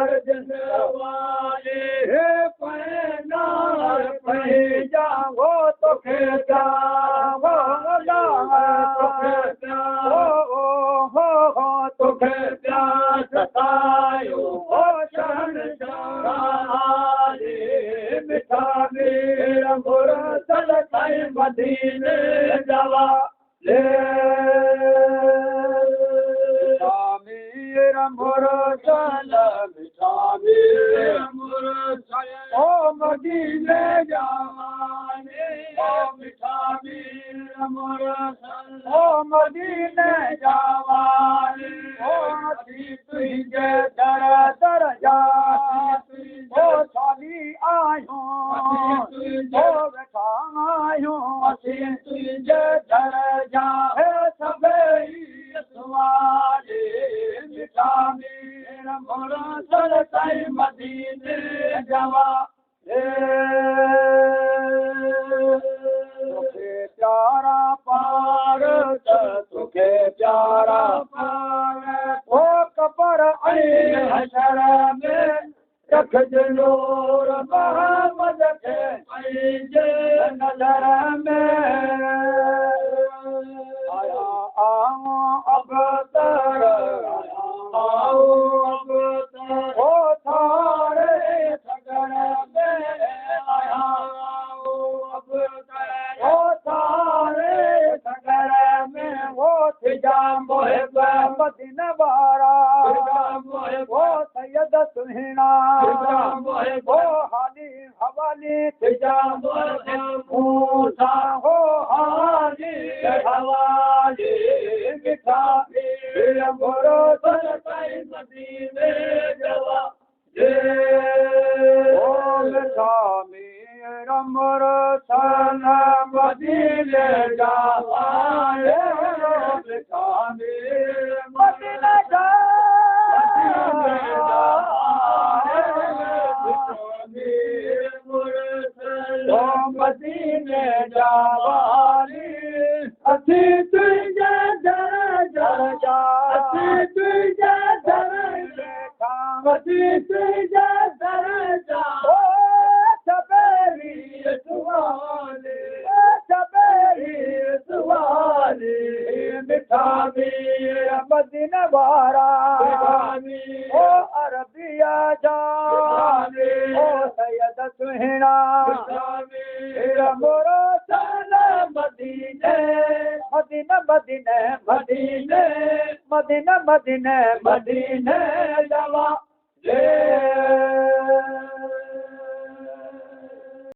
वाले पैना पही जाओ तो खेता हो तो खेता सतायो हो शरण जाए मिठा मेरा मोरा चल खाए मदीने जावा ले मेरा मोरा चल मिठा मेरा मोरा चल ओ मदीने जावाने ओ मिठा मेरा मोरा चल ओ मदीने जावाने ओ तुझे दर दर जा ओ साली आयो ओ बैठा आयो तुझे दर जा सबई सवाले मिठा मेरा मोरा चल साई मदीने जावा तुखे प्यारा पार तुखे प्यारा पार ओ कबर हशर में रख नूर मोहम्मद के नजर में आया आओ अब तर आओ अब तर ओ थारे सगर में आया आओ अब तर ओ थारे सगर में वो थिजा मोहब मदीना वारा वो सैयद सुहिना वो हाली हवाली थिजा मूसा हो हाली हवाली मिठा मेरा मोरा चल साई मदीने जावा ओ मिठा मेरा मोरा चल मदीने जावा मिठा मेरा मदीने मदीने जावाली असी तुझे दर दर जा असी तुझे दर देखा असी तुझे दर जा ओ सबेरी सुवाले मिठा मेरा मदीना वारा ओ अरबिया जा ओ सैयद सुहिना मेरा मोरा चल मदीने मदीना मदीने मदीने मदीना मदीने मदीने जावा